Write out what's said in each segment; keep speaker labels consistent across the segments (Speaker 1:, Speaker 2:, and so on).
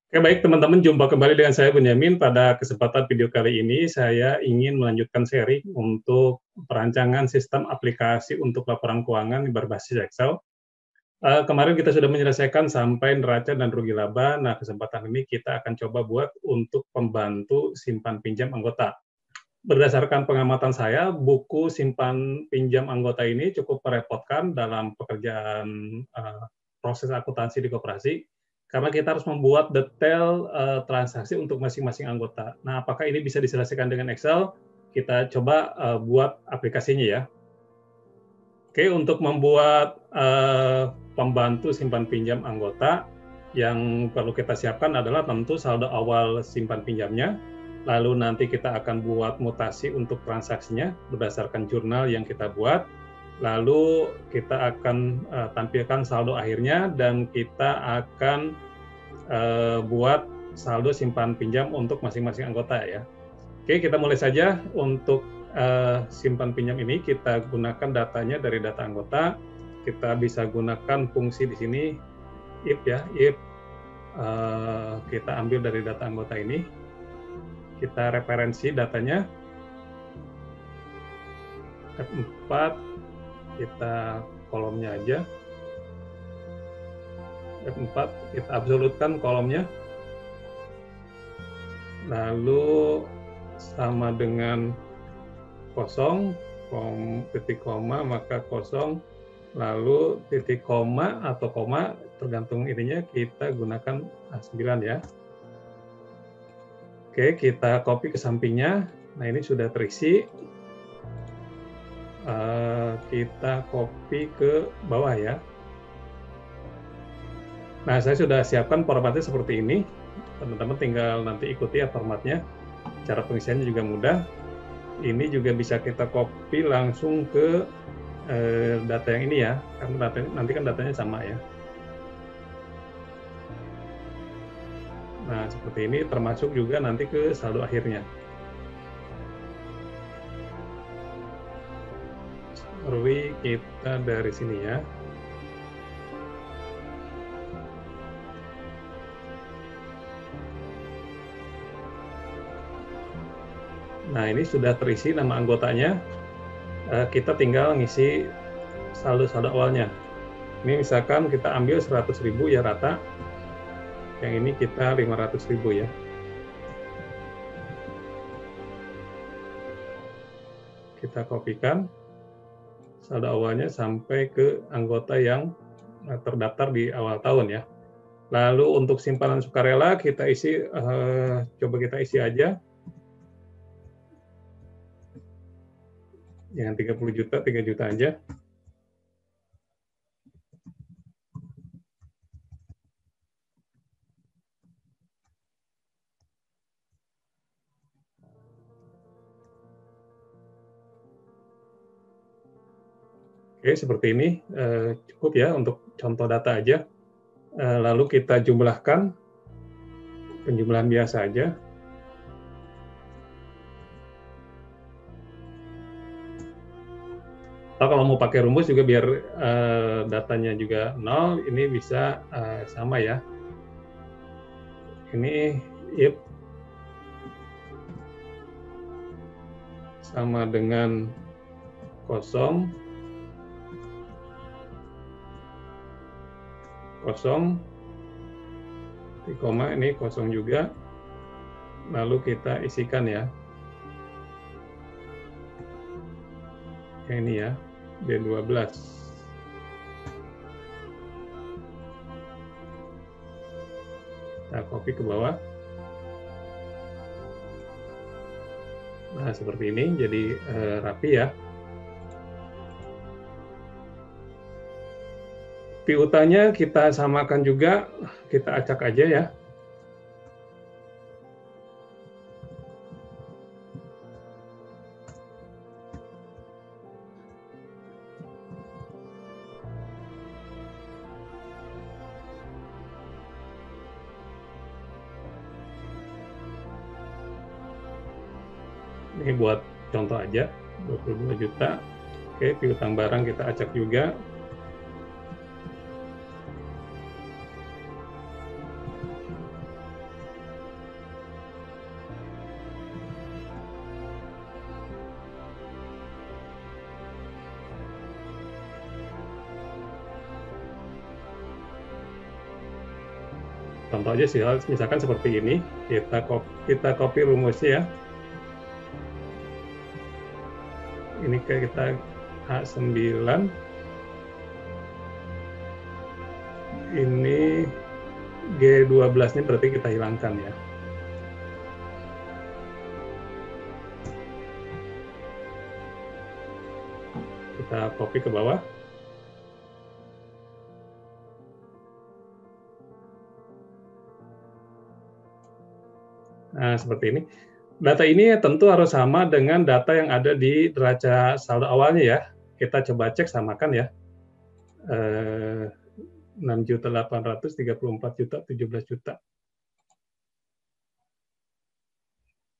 Speaker 1: Oke, baik teman-teman, jumpa kembali dengan saya Benyamin. Pada kesempatan video kali ini, saya ingin melanjutkan seri untuk perancangan sistem aplikasi untuk laporan keuangan berbasis Excel. Kemarin kita sudah menyelesaikan sampai neraca dan rugi laba. Nah, kesempatan ini kita akan coba buat untuk pembantu simpan pinjam anggota. Berdasarkan pengamatan saya, buku simpan pinjam anggota ini cukup merepotkan dalam pekerjaan proses akuntansi di koperasi, karena kita harus membuat detail transaksi untuk masing-masing anggota. Nah, apakah ini bisa diselesaikan dengan Excel? Kita coba buat aplikasinya ya. Oke, untuk membuat pembantu simpan pinjam anggota, yang perlu kita siapkan adalah tentu saldo awal simpan pinjamnya, lalu nanti kita akan buat mutasi untuk transaksinya berdasarkan jurnal yang kita buat, lalu kita akan tampilkan saldo akhirnya, dan kita akan buat saldo simpan pinjam untuk masing-masing anggota ya. Oke, kita mulai saja. Untuk simpan pinjam ini kita gunakan datanya dari data anggota. Kita bisa gunakan fungsi di sini if ya, if kita ambil dari data anggota ini, kita referensi datanya F4, kita kolomnya aja F4, kita absolutkan kolomnya, lalu sama dengan kosong, titik koma, maka kosong, lalu titik koma atau koma, tergantung ininya, kita gunakan A9 ya. Oke, kita copy ke sampingnya. Nah, ini sudah terisi. Kita copy ke bawah ya. Nah, saya sudah siapkan formatnya seperti ini. Teman-teman tinggal nanti ikuti ya formatnya. Cara pengisiannya juga mudah. Ini juga bisa kita copy langsung ke data yang ini ya, karena nanti kan datanya sama ya. Nah, seperti ini, termasuk juga nanti ke saldo akhirnya. Rui kita dari sini ya. Nah, ini sudah terisi nama anggotanya. Kita tinggal ngisi saldo-saldo awalnya. Ini misalkan kita ambil 100.000 ya rata. Yang ini kita 500.000 ya. Kita kopikan saldo awalnya sampai ke anggota yang terdaftar di awal tahun ya. Lalu untuk simpanan sukarela kita isi, coba kita isi aja. Jangan 30 juta, 3 juta aja. Oke, seperti ini cukup ya untuk contoh data aja. Lalu kita jumlahkan, penjumlahan biasa aja. Atau kalau mau pakai rumus juga biar datanya juga 0, ini bisa sama ya. Ini if sama dengan kosong, di koma, ini kosong juga, lalu kita isikan ya. Yang ini ya, D12. Kita copy ke bawah. Nah, seperti ini, jadi rapi ya. Piutanya kita samakan juga, kita acak aja ya. Ini buat contoh aja, 22 juta. Oke, piutang barang kita acak juga. Contoh aja sih, misalkan seperti ini, kita copy rumusnya ya. Ini kayak kita H9, ini G12-nya berarti kita hilangkan ya. Kita copy ke bawah. Nah, seperti ini. Data ini tentu harus sama dengan data yang ada di neraca saldo awalnya ya. Kita coba cek samakan ya. 6.800, 34 juta, 17 juta.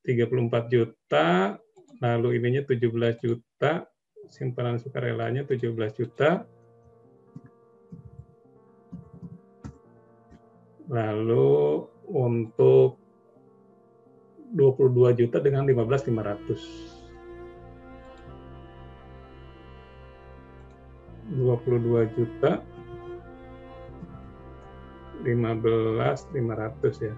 Speaker 1: 34 juta, lalu ininya 17 juta, simpanan sukarelanya 17 juta. Lalu untuk 22 juta dengan 15.500. 22 juta 15.500 ya.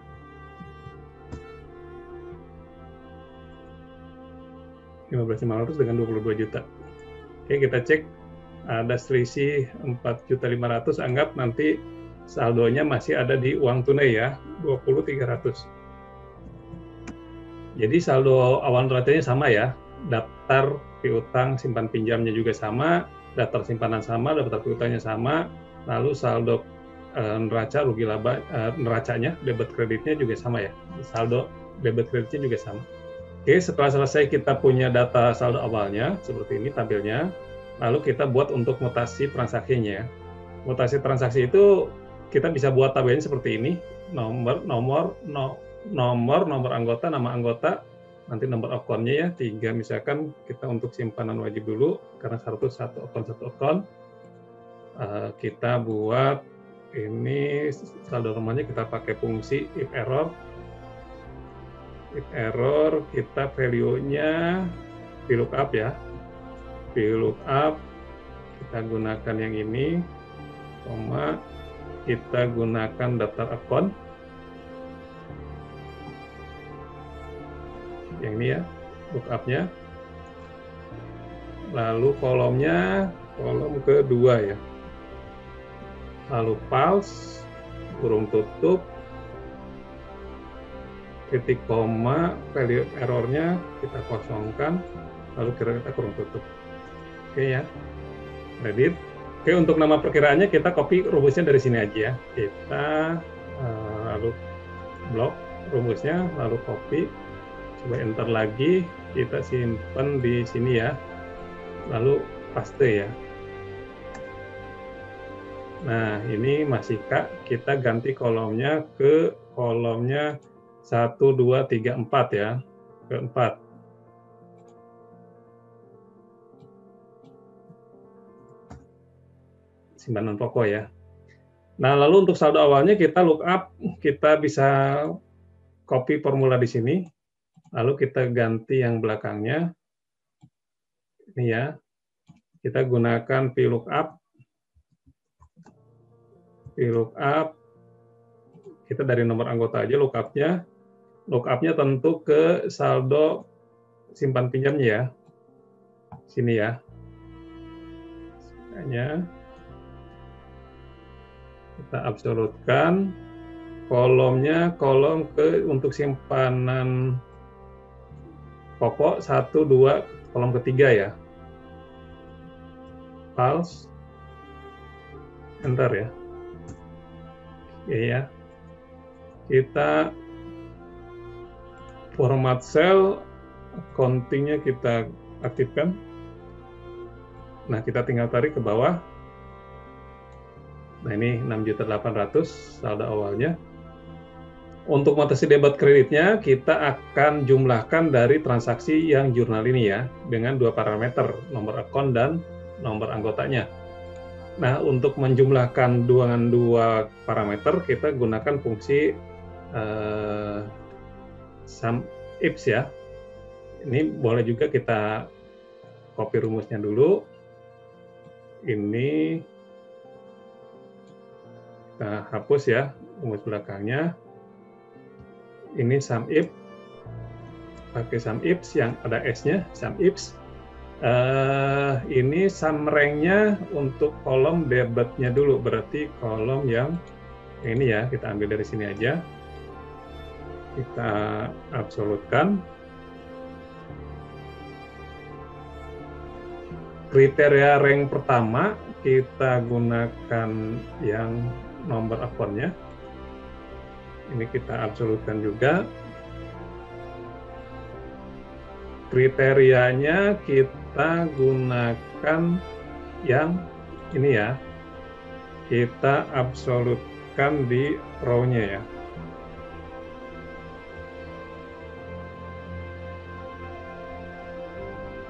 Speaker 1: 15.500 dengan 22 juta. Oke, kita cek ada selisih 4.500.000, anggap nanti saldonya masih ada di uang tunai ya, 20.300. Jadi saldo awal neracanya sama ya, daftar piutang simpan pinjamnya juga sama, daftar simpanan sama, daftar piutangnya sama, lalu saldo neraca rugi laba neracanya, debit kreditnya juga sama ya, saldo debit kreditnya juga sama. Oke, setelah selesai kita punya data saldo awalnya, seperti ini tampilnya, lalu kita buat untuk mutasi transaksinya. Mutasi transaksi itu kita bisa buat tabelnya seperti ini, nomor anggota, nama anggota, nanti nomor akunnya ya, 3 misalkan kita untuk simpanan wajib dulu, karena satu akun. Kita buat ini saldo normalnya kita pakai fungsi if error. If error, kita value-nya VLOOKUP ya. VLOOKUP, kita gunakan yang ini, koma, kita gunakan daftar akun. Yang ini ya, lookup-nya. Lalu kolomnya, kolom kedua ya. Lalu pause, kurung tutup, titik koma, value error-nya kita kosongkan, lalu kita kurung tutup. Oke ya, edit. Oke, untuk nama perkiraannya kita copy rumusnya dari sini aja ya. Kita lalu blok rumusnya, lalu copy, coba enter lagi, kita simpan di sini ya, lalu paste ya. Nah, ini masih Kak, kita ganti kolomnya ke kolomnya 1, 2, 3, 4 ya, ke 4. Simpanan pokok ya. Nah, lalu untuk saldo awalnya kita lookup, kita bisa copy formula di sini, lalu kita ganti yang belakangnya. Ini ya, kita gunakan VLOOKUP, kita dari nomor anggota aja lookupnya. Lookupnya tentu ke saldo simpan pinjamnya ya. Sini ya. Hanya kita absolutkan. Kolomnya kolom untuk simpanan pokok 1, 2, kolom ketiga ya. Pause. Enter ya. Oke ya. Kita format cell, accounting-nya kita aktifkan. Nah, kita tinggal tarik ke bawah. Nah, ini 6.800.000 saldo awalnya. Untuk mutasi debit kreditnya, kita akan jumlahkan dari transaksi yang jurnal ini ya, dengan 2 parameter, nomor akun dan nomor anggotanya. Nah, untuk menjumlahkan dengan 2 parameter, kita gunakan fungsi SUMIFS ya. Ini boleh juga kita copy rumusnya dulu. Ini kita hapus ya, rumus belakangnya. Ini sum if, pakai sum ifs yang ada s-nya, sum ifs. Ini sum rank-nya untuk kolom debit-nya dulu, berarti kolom yang ini ya, kita ambil dari sini aja. Kita absolutkan. Kriteria rank pertama, kita gunakan yang nomor akunnya. Ini kita absolutkan juga. Kriterianya kita gunakan yang ini ya. Kita absolutkan di row-nya ya.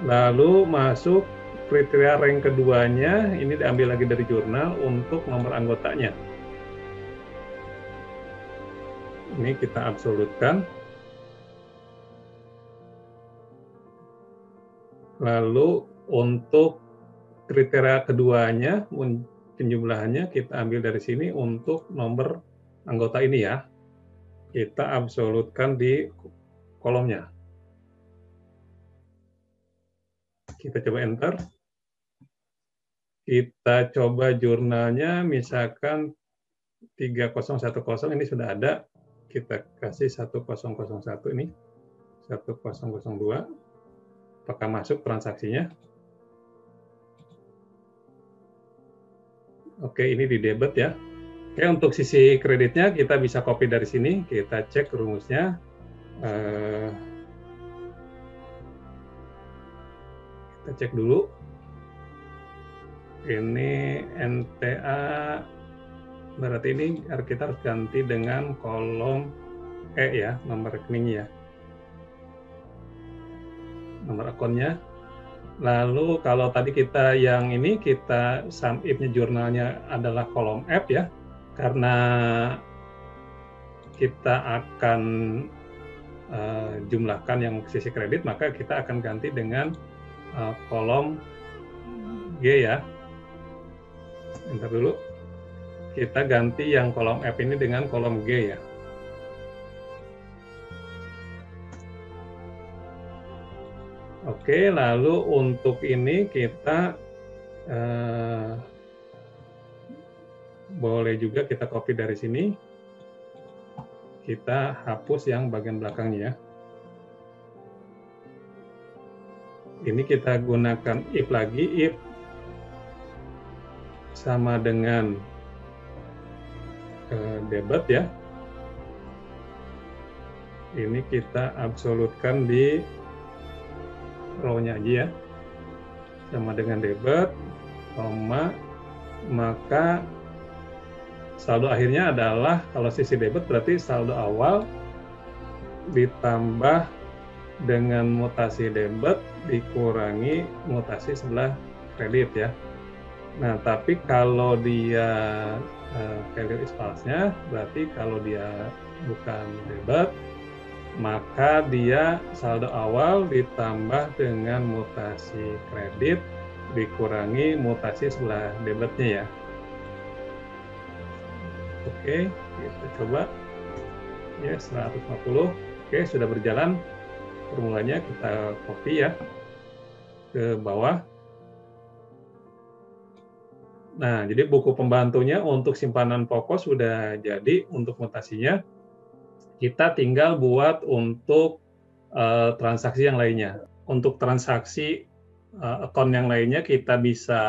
Speaker 1: Lalu masuk kriteria rank keduanya, ini diambil lagi dari jurnal untuk nomor anggotanya. Ini kita absolutkan. Lalu untuk kriteria keduanya, penjumlahannya kita ambil dari sini untuk nomor anggota ini ya. Kita absolutkan di kolomnya. Kita coba enter. Kita coba jurnalnya, misalkan 3010 ini sudah ada. Kita kasih 1001 ini, 1002. Apakah masuk transaksinya? Oke, ini di debit ya. Oke, untuk sisi kreditnya kita bisa copy dari sini. Kita cek rumusnya. Kita cek dulu. Ini NTA, berarti ini kita harus ganti dengan kolom E ya, nomor rekeningnya. Nomor akunnya. Lalu kalau tadi kita yang ini, kita sum if-nya jurnalnya adalah kolom F ya, karena kita akan jumlahkan yang sisi kredit, maka kita akan ganti dengan kolom G ya. Bentar dulu. Kita ganti yang kolom F ini dengan kolom G ya. Oke, lalu untuk ini kita boleh juga kita copy dari sini. Kita hapus yang bagian belakangnya. Ini kita gunakan if lagi, if sama dengan debit ya. Ini kita absolutkan di row-nya aja ya, sama dengan debit, koma, maka saldo akhirnya adalah, kalau sisi debit berarti saldo awal ditambah dengan mutasi debit dikurangi mutasi sebelah kredit ya. Nah, tapi kalau dia value is false-nya, berarti kalau dia bukan debit, maka dia saldo awal ditambah dengan mutasi kredit dikurangi mutasi sebelah debitnya ya. Oke, kita coba ya, 150. Oke, sudah berjalan formulanya, kita copy ya ke bawah. Nah, jadi buku pembantunya untuk simpanan pokok sudah jadi. Untuk mutasinya kita tinggal buat untuk transaksi yang lainnya. Untuk transaksi account yang lainnya kita bisa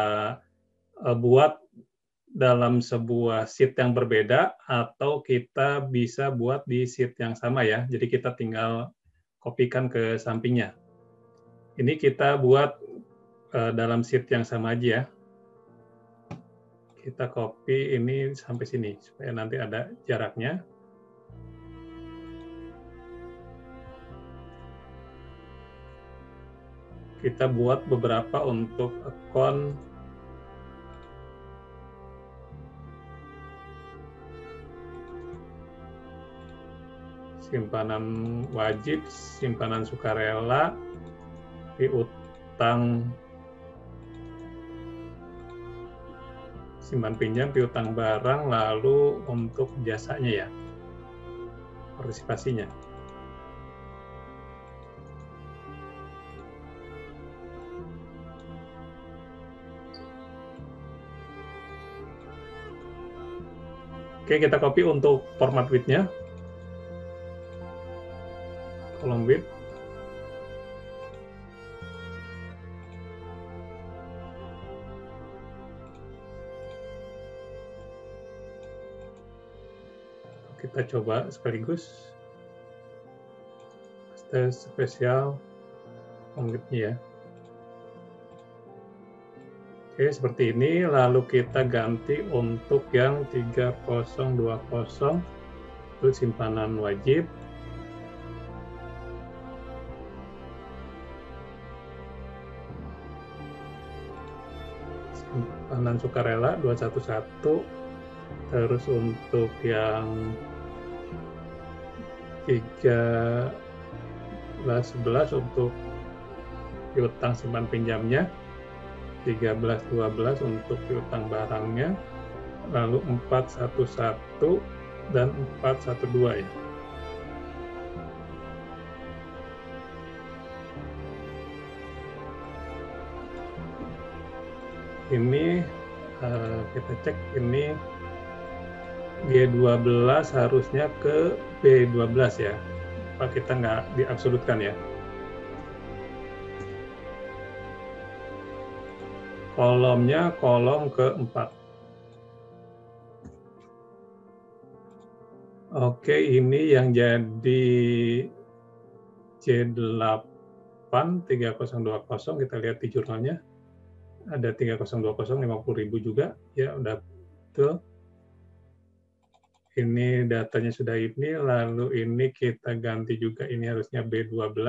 Speaker 1: buat dalam sebuah sheet yang berbeda, atau kita bisa buat di sheet yang sama ya. Jadi kita tinggal kopikan ke sampingnya. Ini kita buat dalam sheet yang sama aja ya. Kita copy ini sampai sini supaya nanti ada jaraknya. Kita buat beberapa untuk akun simpanan wajib, simpanan sukarela, piutang simpan pinjam, piutang barang, lalu untuk jasanya ya, partisipasinya. Oke, kita copy untuk format width-nya. Kolom width. Kita coba sekaligus. Tes spesial kolom width-nya ya. Oke, seperti ini. Lalu kita ganti untuk yang 3020 itu simpanan wajib. Simpanan sukarela 211. Terus untuk yang 1311 untuk piutang simpan pinjamnya. 1312 untuk piutang barangnya, lalu 411 dan 412 ya. Ini kita cek ini G12 harusnya ke B12 ya. Pak, kita nggak diabsolutkan ya. Kolomnya kolom keempat. Oke, ini yang jadi C8 3020, kita lihat di jurnalnya. Ada 3020 50.000 juga ya, udah betul. Ini datanya sudah ini, lalu ini kita ganti juga, ini harusnya B12.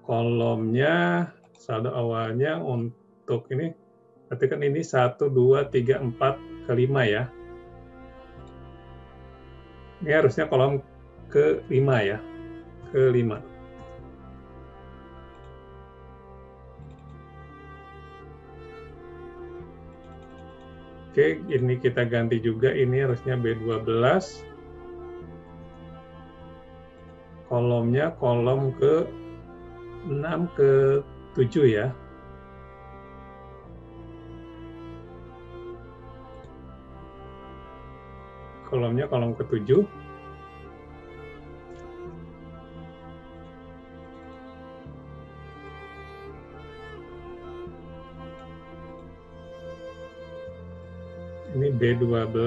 Speaker 1: Kolomnya saldo awalnya untuk ini, berarti kan ini 1, 2, 3, 4, ke-5 ya. Ini harusnya kolom ke-5 ya, ke-5. Oke, ini kita ganti juga, ini harusnya B12. Kolomnya kolom ke-6, ke-7 ya. Kolomnya kolom ke-7. Ini B12,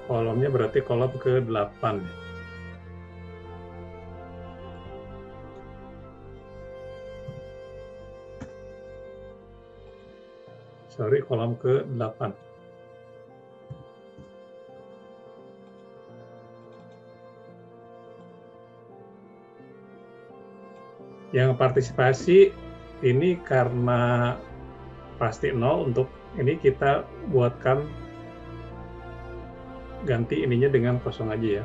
Speaker 1: kolomnya berarti kolom ke-8. Sorry, kolom ke-8. Yang partisipasi ini karena pasti 0, untuk ini kita buatkan ganti ininya dengan kosong aja ya.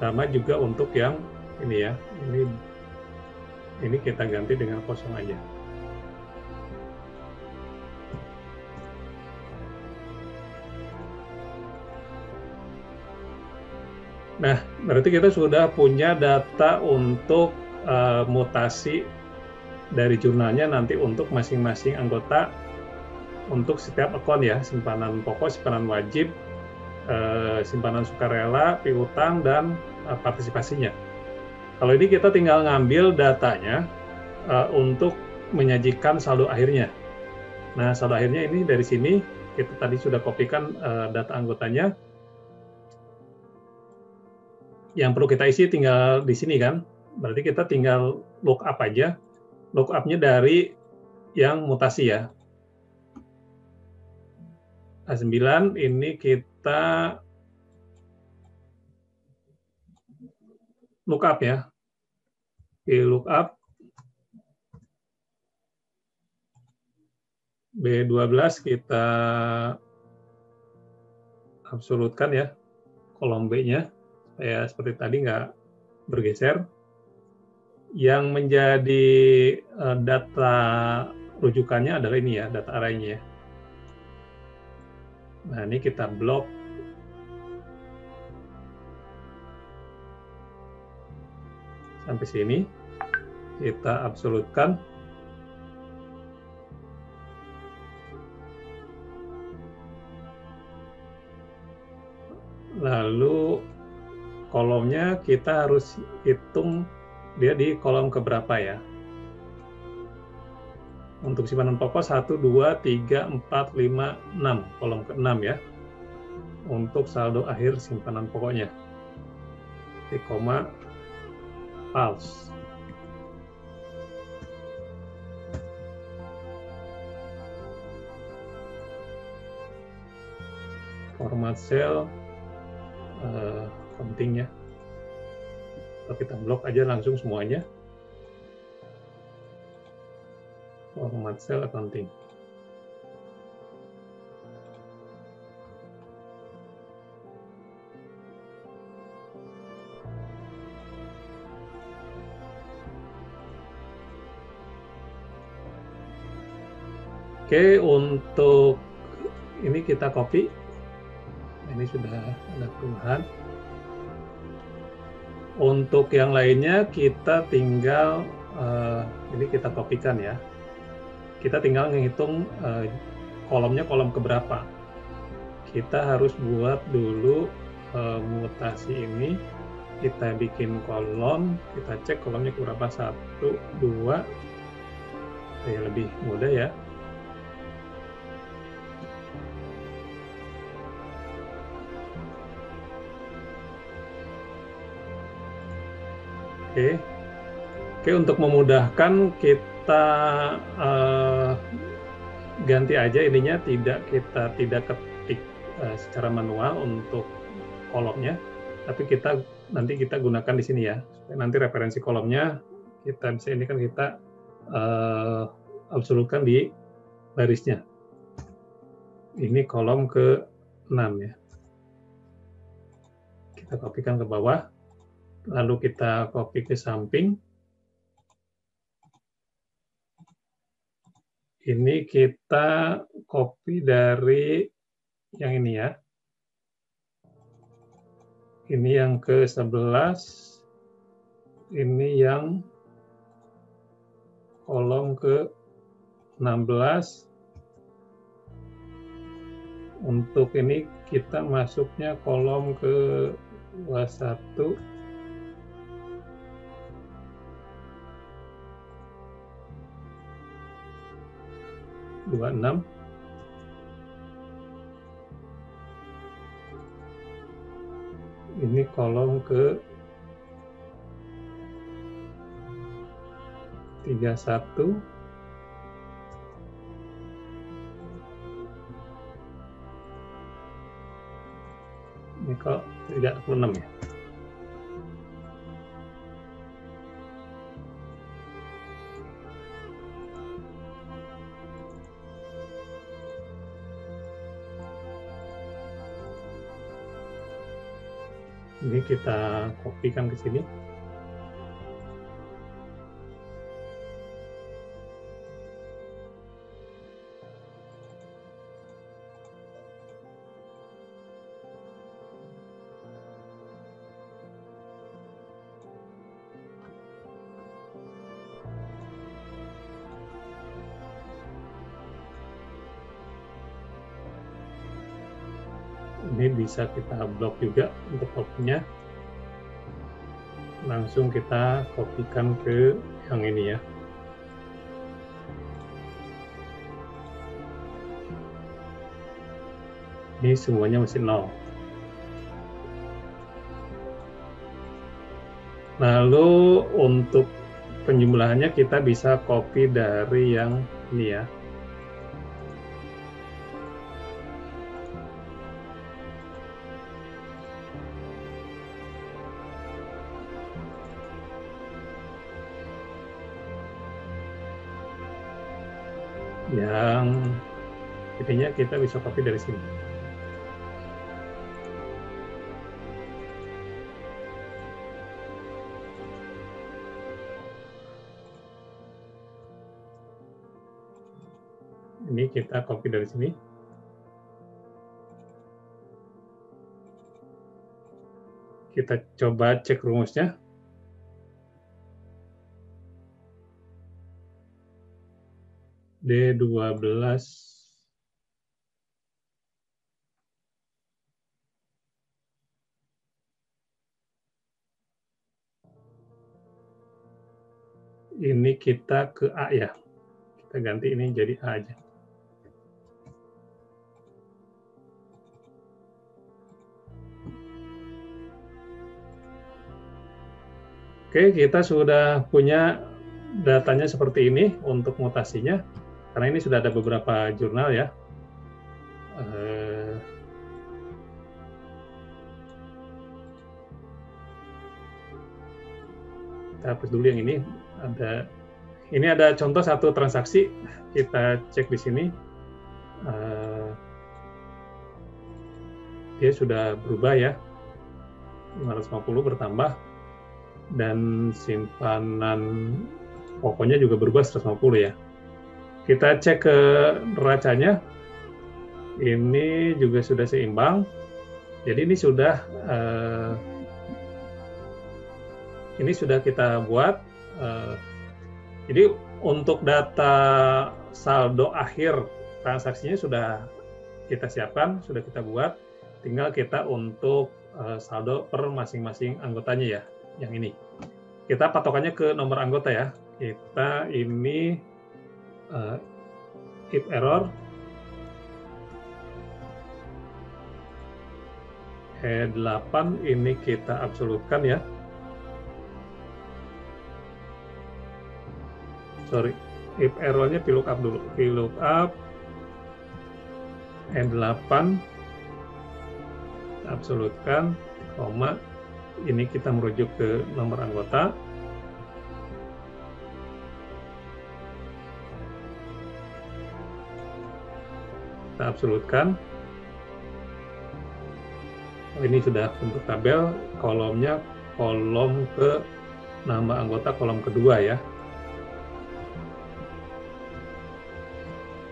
Speaker 1: Sama juga untuk yang ini ya, ini kita ganti dengan kosong aja. Nah, berarti kita sudah punya data untuk mutasi dari jurnalnya nanti untuk masing-masing anggota untuk setiap akun ya, simpanan pokok, simpanan wajib, simpanan sukarela, piutang, dan partisipasinya. Kalau ini kita tinggal ngambil datanya untuk menyajikan saldo akhirnya. Nah, saldo akhirnya ini dari sini, kita tadi sudah kopikan data anggotanya. Yang perlu kita isi tinggal di sini kan, berarti kita tinggal lookup aja, lookupnya dari yang mutasi ya. A9 ini kita lookup ya, di lookup B12 kita absolutkan ya, kolom B-nya, supaya seperti tadi nggak bergeser. Yang menjadi data rujukannya adalah ini ya, data array-nya ya. Nah, ini kita blok. Sampai sini, kita absolutkan. Lalu kolomnya kita harus hitung dia di kolom keberapa ya. Untuk simpanan pokok 1, 2, 3, 4, 5, 6. Kolom ke-6 ya. Untuk saldo akhir simpanan pokoknya. Titik koma, false. Format cell, penting ya. Kalau kita blok aja langsung semuanya. Format cell accounting. Oke, untuk ini kita copy. Ini sudah ada perubahan. Untuk yang lainnya kita tinggal ini kita kopikan ya. Kita tinggal menghitung kolomnya kolom keberapa. Kita harus buat dulu mutasi ini. Kita bikin kolom, kita cek kolomnya keberapa, 1, 2. Ya, lebih mudah ya. Oke, untuk memudahkan kita ganti aja ininya, kita tidak ketik secara manual untuk kolomnya, tapi nanti kita gunakan di sini ya. Supaya nanti referensi kolomnya kita bisa ini kan kita absolutkan di barisnya. Ini kolom ke-6 ya. Kita kopikan ke bawah. Lalu kita copy ke samping. Ini kita copy dari yang ini ya. Ini yang ke-11. Ini yang kolom ke-16. Untuk ini kita masuknya kolom ke-21. 26. Ini kolom ke-31. Ini kok 36 ya. Ini kita kopikan ke sini. Ini bisa kita blok juga untuk kopinya. Langsung kita kopikan ke yang ini ya. Ini semuanya masih 0. Lalu untuk penjumlahannya kita bisa copy dari yang ini ya. yang intinya kita bisa copy dari sini. Ini kita copy dari sini. Kita coba cek rumusnya. D12 ini kita ke A ya. Kita ganti ini jadi A aja. Oke, kita sudah punya datanya seperti ini untuk mutasinya. Karena ini sudah ada beberapa jurnal ya. Kita hapus dulu yang ini. Ini ada contoh satu transaksi. Kita cek di sini. Dia sudah berubah ya. 550 bertambah. Dan simpanan pokoknya juga berubah 150 ya. Kita cek ke neracanya. Ini juga sudah seimbang. Jadi ini sudah kita buat. Jadi untuk data saldo akhir transaksinya sudah kita siapkan, sudah kita buat. Tinggal kita untuk saldo per masing-masing anggotanya ya, yang ini. Kita patokannya ke nomor anggota ya. Kita ini if error E8 ini kita absolutkan ya. Sorry, if errornya VLOOKUP dulu. VLOOKUP E8 absolutkan, koma, ini kita merujuk ke nomor anggota. Kita absolutkan. Ini sudah bentuk tabel, kolomnya kolom ke nama anggota, kolom kedua ya.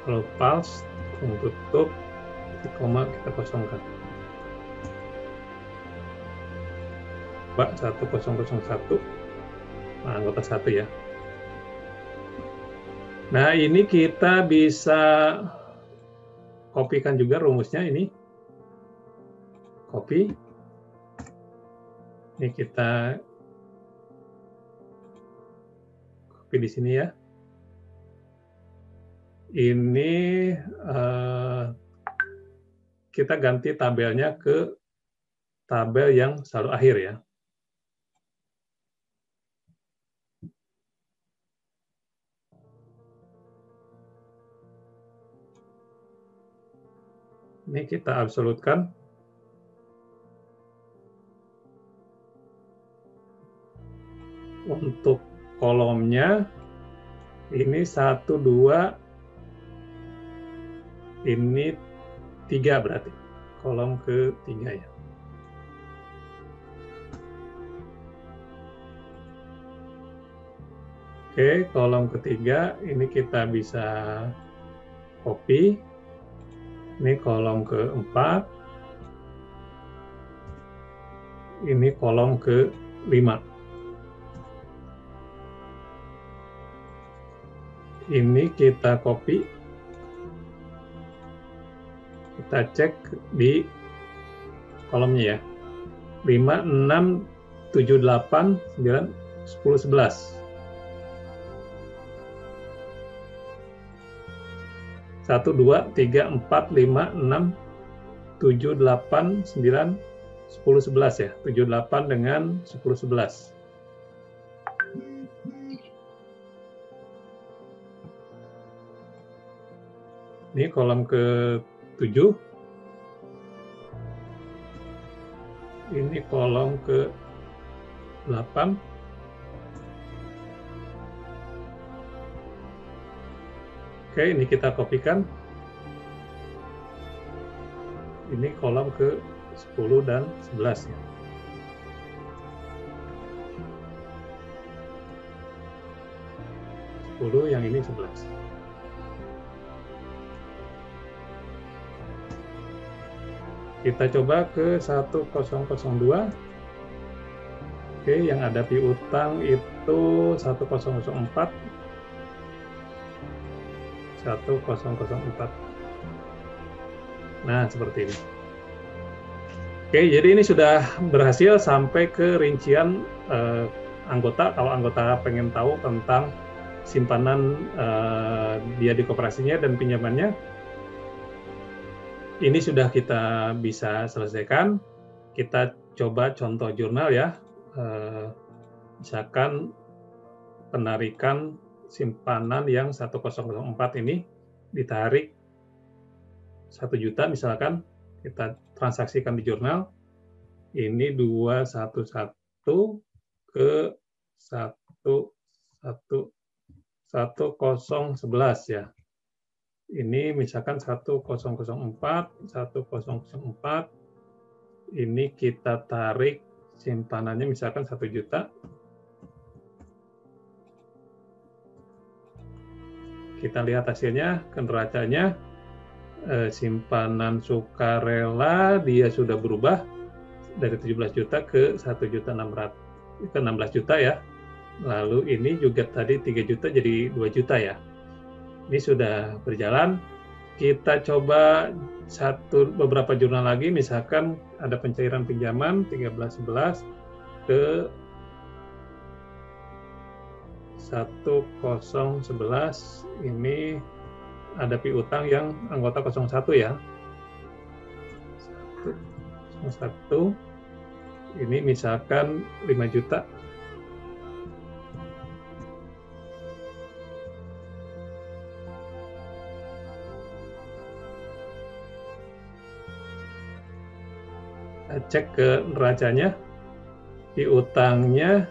Speaker 1: Kalau false, tutup, koma kita kosongkan. 1001, nah, anggota 1 ya. Nah, ini kita bisa kopikan juga rumusnya ini. Copy. Ini kita copy di sini ya. Ini kita ganti tabelnya ke tabel yang saldo akhir ya. Ini kita absolutkan. Untuk kolomnya ini 1, 2, ini 3 berarti. Kolom ketiga ya. Oke, kolom ketiga ini kita bisa copy. Ini kolom keempat. Ini kolom ke-5. Ini kita copy. Kita cek di kolomnya ya. 5, 6, 7, 8, 9, 10, 11. 1, 2, 3, 4, 5, 6, 7, 8, 9, 10, 11 ya. 7, 8 dengan 10, 11. Ini kolom ke-7. Ini kolom ke-8. Oke, ini kita kopikan. Ini kolom ke 10 dan 11 ya. Yang ini 11. Kita coba ke 1002. Oke, yang ada piutang itu 1004. 1004. Nah, seperti ini. Oke, jadi ini sudah berhasil sampai ke rincian anggota. Kalau anggota pengen tahu tentang simpanan dia di koperasinya dan pinjamannya, ini sudah kita bisa selesaikan. Kita coba contoh jurnal ya. Misalkan penarikan simpanan yang 1004 ini ditarik 1 juta misalkan, kita transaksikan di jurnal, ini 211 ke 1011 ya. Ini misalkan 1004, ini kita tarik simpanannya misalkan 1 juta. Kita lihat hasilnya, ke neracanya. Simpanan sukarela dia sudah berubah dari 17 juta ke 1.600 ke 16 juta ya. Lalu ini juga tadi 3 juta jadi 2 juta ya. Ini sudah berjalan. Kita coba beberapa jurnal lagi, misalkan ada pencairan pinjaman 1311 ke 1011, ini ada piutang yang anggota 01 ya. 01, ini misalkan 5 juta. Cek ke neracanya, piutangnya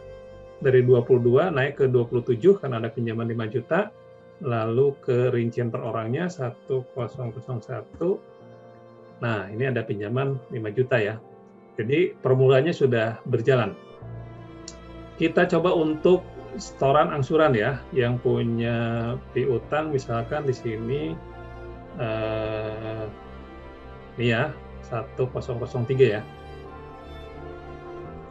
Speaker 1: dari 22 naik ke 27 karena ada pinjaman 5 juta. Lalu ke rincian per orangnya 1001. Nah, ini ada pinjaman 5 juta ya. Jadi permulanya sudah berjalan. Kita coba untuk setoran angsuran ya, yang punya piutang misalkan di sini ini ya 1003 ya.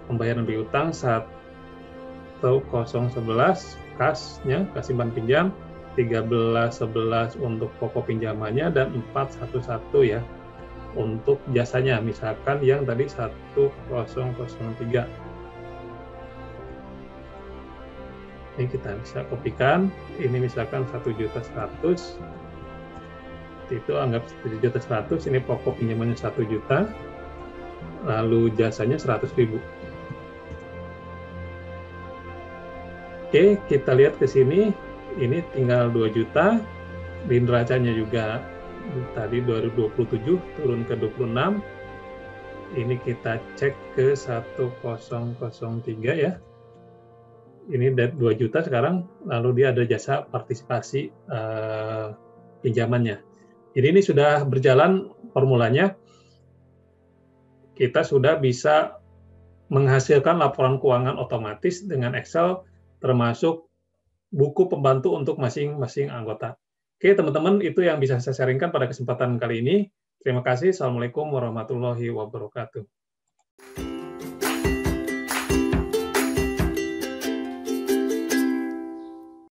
Speaker 1: Pembayaran piutang 1011 kasnya, kas simpan pinjam, 1311 untuk pokok pinjamannya, dan 411 ya untuk jasanya, misalkan yang tadi 1003. Ini kita bisa kopikan, ini misalkan 1.100.000, itu anggap 7.100.000, ini pokok pinjamannya 1 juta, lalu jasanya 100.000. Oke, kita lihat ke sini, ini tinggal 2 juta, di neracanya juga tadi 2027 turun ke 26, ini kita cek ke 1003 ya, ini 2 juta sekarang, lalu dia ada jasa partisipasi pinjamannya. Jadi ini sudah berjalan formulanya, kita sudah bisa menghasilkan laporan keuangan otomatis dengan Excel, termasuk buku pembantu untuk masing-masing anggota. Oke, teman-teman, itu yang bisa saya sharingkan pada kesempatan kali ini. Terima kasih. Assalamualaikum warahmatullahi wabarakatuh.